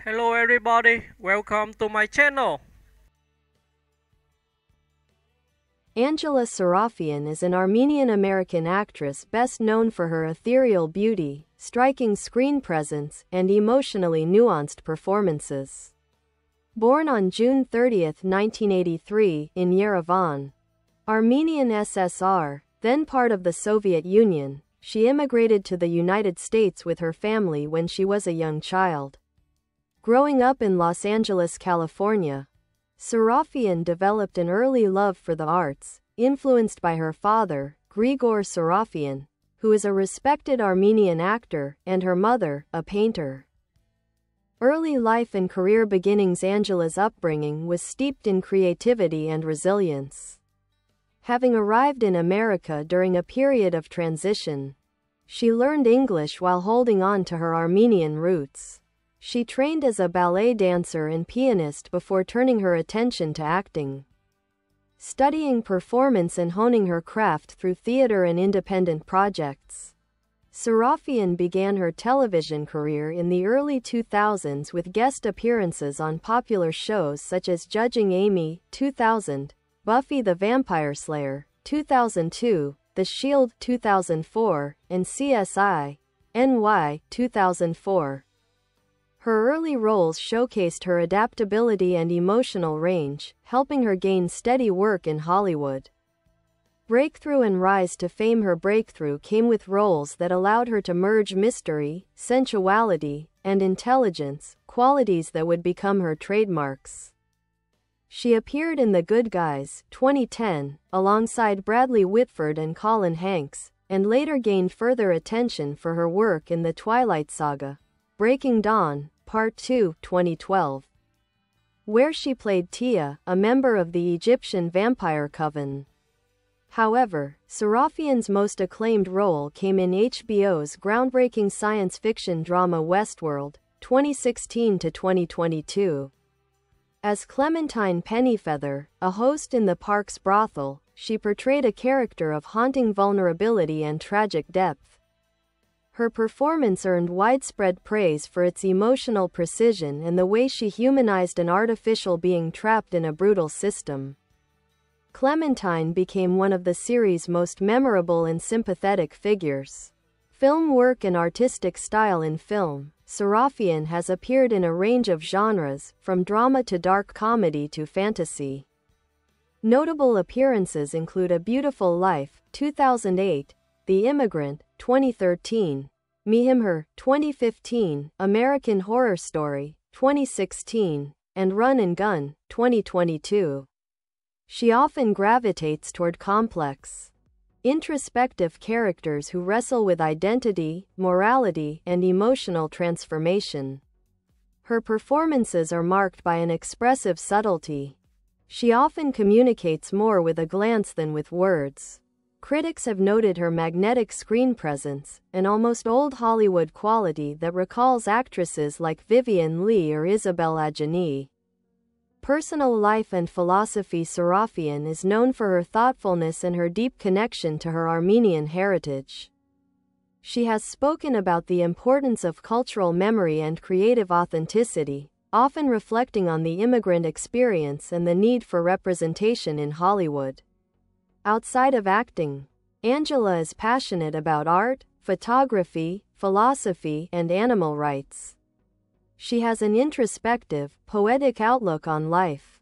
Hello everybody, welcome to my channel. Angela Sarafyan is an Armenian-American actress best known for her ethereal beauty, striking screen presence, and emotionally nuanced performances. Born on June 30, 1983, in Yerevan, Armenian SSR, then part of the Soviet Union, she immigrated to the United States with her family when she was a young child. Growing up in Los Angeles, California, Sarafyan developed an early love for the arts, influenced by her father, Grigor Sarafyan, who is a respected Armenian actor, and her mother, a painter. Early life and career beginnings. Angela's upbringing was steeped in creativity and resilience. Having arrived in America during a period of transition, she learned English while holding on to her Armenian roots. She trained as a ballet dancer and pianist before turning her attention to acting, studying performance and honing her craft through theater and independent projects. Sarafyan began her television career in the early 2000s with guest appearances on popular shows such as Judging Amy, 2000, Buffy the Vampire Slayer, 2002, The Shield, 2004, and CSI: NY, 2004. Her early roles showcased her adaptability and emotional range, helping her gain steady work in Hollywood. Breakthrough and rise to fame. Her breakthrough came with roles that allowed her to merge mystery, sensuality, and intelligence, qualities that would become her trademarks. She appeared in The Good Guys, 2010, alongside Bradley Whitford and Colin Hanks, and later gained further attention for her work in The Twilight Saga: Breaking Dawn, Part 2, 2012, where she played Tia, a member of the Egyptian vampire coven. However, Sarafyan's most acclaimed role came in HBO's groundbreaking science fiction drama Westworld, 2016 to 2022. As Clementine Pennyfeather, a host in the park's brothel, she portrayed a character of haunting vulnerability and tragic depth. Her performance earned widespread praise for its emotional precision and the way she humanized an artificial being trapped in a brutal system. Clementine became one of the series' most memorable and sympathetic figures. Film work and artistic style. In film, Sarafyan has appeared in a range of genres, from drama to dark comedy to fantasy. Notable appearances include A Beautiful Life, 2008, The Immigrant, 2013, Me Him Her, 2015, American Horror Story, 2016, and Run and Gun, 2022. She often gravitates toward complex, introspective characters who wrestle with identity, morality, and emotional transformation. Her performances are marked by an expressive subtlety. She often communicates more with a glance than with words. Critics have noted her magnetic screen presence, an almost old Hollywood quality that recalls actresses like Vivien Leigh or Isabelle Adjani. Personal life and philosophy. Sarafyan is known for her thoughtfulness and her deep connection to her Armenian heritage. She has spoken about the importance of cultural memory and creative authenticity, often reflecting on the immigrant experience and the need for representation in Hollywood. Outside of acting, Angela is passionate about art, photography, philosophy, and animal rights. She has an introspective, poetic outlook on life,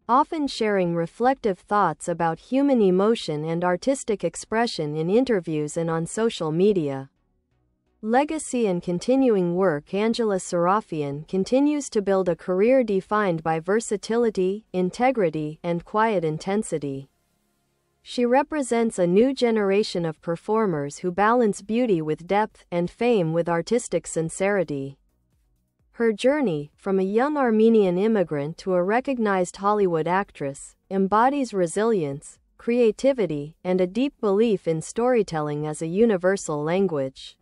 often sharing reflective thoughts about human emotion and artistic expression in interviews and on social media. Legacy and continuing work. Angela Sarafyan continues to build a career defined by versatility, integrity, and quiet intensity. She represents a new generation of performers who balance beauty with depth and fame with artistic sincerity. Her journey, from a young Armenian immigrant to a recognized Hollywood actress, embodies resilience, creativity, and a deep belief in storytelling as a universal language.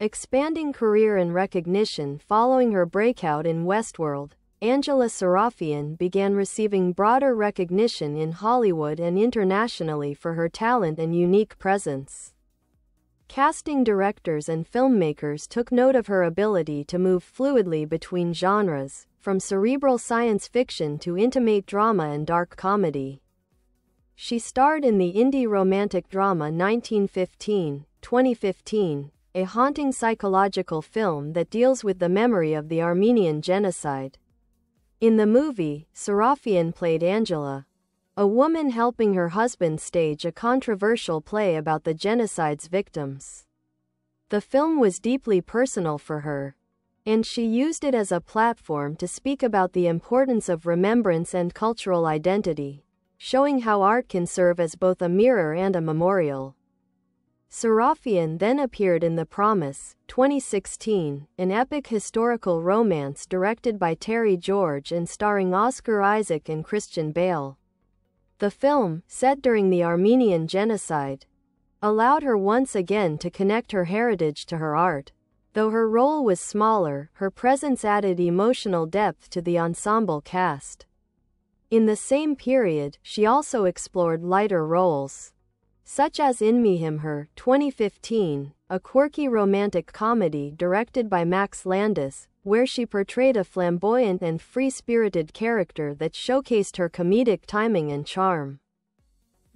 Expanding career and recognition. Following her breakout in Westworld, Angela Sarafyan began receiving broader recognition in Hollywood and internationally for her talent and unique presence. Casting directors and filmmakers took note of her ability to move fluidly between genres, from cerebral science fiction to intimate drama and dark comedy. She starred in the indie romantic drama 1915, 2015, a haunting psychological film that deals with the memory of the Armenian genocide. In the movie, Sarafyan played Angela, a woman helping her husband stage a controversial play about the genocide's victims. The film was deeply personal for her, and she used it as a platform to speak about the importance of remembrance and cultural identity, showing how art can serve as both a mirror and a memorial. Sarafyan then appeared in The Promise, 2016, an epic historical romance directed by Terry George and starring Oscar Isaac and Christian Bale. The film, set during the Armenian genocide, allowed her once again to connect her heritage to her art. Though her role was smaller, her presence added emotional depth to the ensemble cast. In the same period, she also explored lighter roles, such as In Me Him Her, 2015, a quirky romantic comedy directed by Max Landis, where she portrayed a flamboyant and free-spirited character that showcased her comedic timing and charm.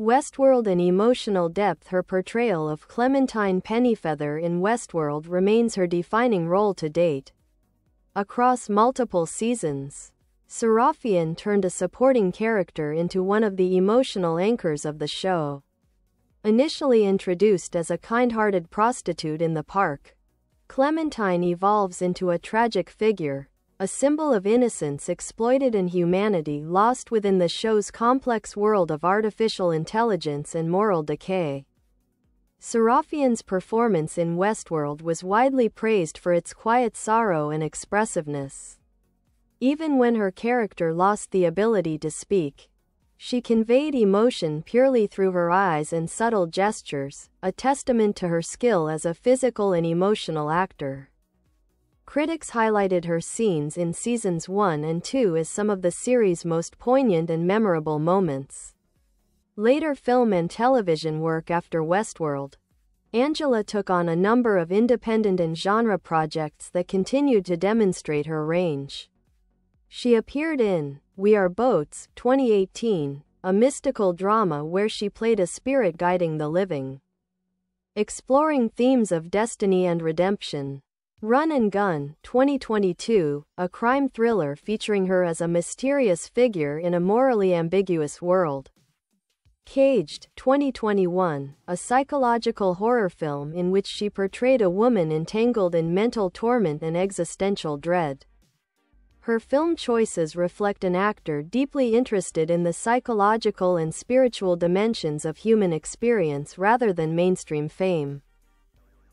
Westworld and emotional depth. Her portrayal of Clementine Pennyfeather in Westworld remains her defining role to date. Across multiple seasons, Sarafyan turned a supporting character into one of the emotional anchors of the show. Initially introduced as a kind-hearted prostitute in the park, Clementine evolves into a tragic figure, a symbol of innocence exploited and humanity lost within the show's complex world of artificial intelligence and moral decay. Sarafyan's performance in Westworld was widely praised for its quiet sorrow and expressiveness. Even when her character lost the ability to speak, she conveyed emotion purely through her eyes and subtle gestures, a testament to her skill as a physical and emotional actor. Critics highlighted her scenes in seasons 1 and 2 as some of the series' most poignant and memorable moments. Later film and television work after Westworld, Angela took on a number of independent and genre projects that continued to demonstrate her range. She appeared in We Are Boats, 2018, a mystical drama where she played a spirit guiding the living, exploring themes of destiny and redemption. Run and Gun, 2022, a crime thriller featuring her as a mysterious figure in a morally ambiguous world. Caged, 2021, a psychological horror film in which she portrayed a woman entangled in mental torment and existential dread. Her film choices reflect an actor deeply interested in the psychological and spiritual dimensions of human experience rather than mainstream fame.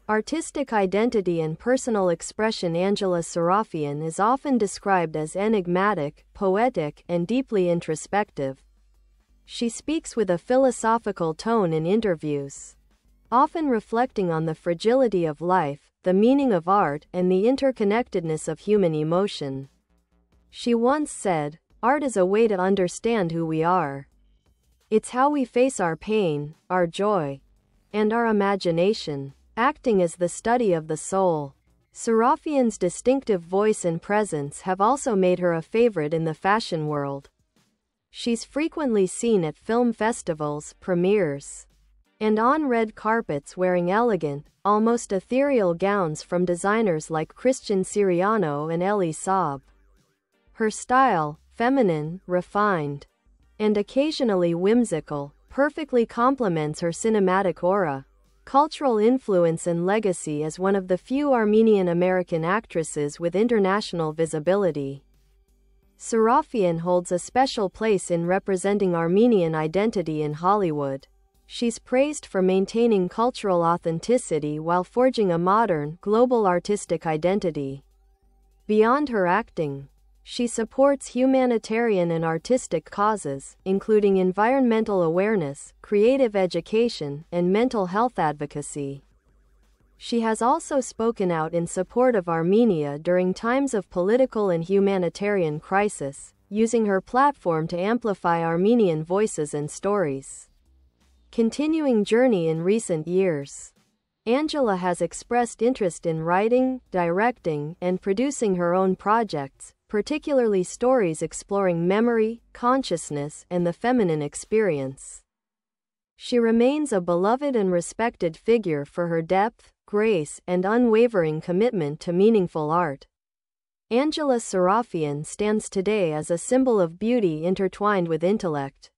Artistic identity and personal expression. Angela Sarafyan is often described as enigmatic, poetic, and deeply introspective. She speaks with a philosophical tone in interviews, often reflecting on the fragility of life, the meaning of art, and the interconnectedness of human emotion. She once said, "Art is a way to understand who we are. It's how we face our pain, our joy, and our imagination. Acting is the study of the soul." Sarafyan's distinctive voice and presence have also made her a favorite in the fashion world. She's frequently seen at film festivals, premieres, and on red carpets wearing elegant, almost ethereal gowns from designers like Christian Siriano and Elie Saab. Her style, feminine, refined, and occasionally whimsical, perfectly complements her cinematic aura. Cultural influence and legacy. As one of the few Armenian-American actresses with international visibility, Sarafyan holds a special place in representing Armenian identity in Hollywood. She's praised for maintaining cultural authenticity while forging a modern, global artistic identity. Beyond her acting, she supports humanitarian and artistic causes, including environmental awareness, creative education, and mental health advocacy. She has also spoken out in support of Armenia during times of political and humanitarian crisis, using her platform to amplify Armenian voices and stories. Continuing journey in recent years. Angela has expressed interest in writing, directing, and producing her own projects, particularly stories exploring memory, consciousness, and the feminine experience. She remains a beloved and respected figure for her depth, grace, and unwavering commitment to meaningful art. Angela Sarafyan stands today as a symbol of beauty intertwined with intellect.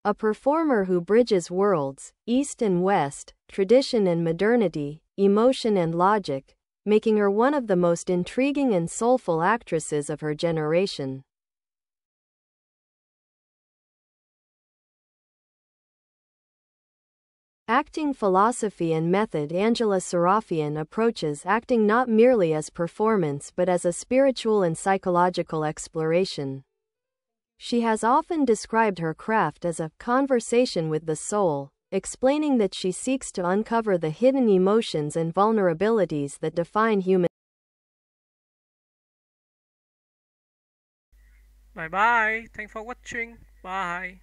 A performer who bridges worlds, East and West, tradition and modernity, emotion and logic, making her one of the most intriguing and soulful actresses of her generation. Acting philosophy and method. Angela Sarafyan approaches acting not merely as performance but as a spiritual and psychological exploration. She has often described her craft as a conversation with the soul, explaining that she seeks to uncover the hidden emotions and vulnerabilities that define human. Bye bye. Thanks for watching. Bye.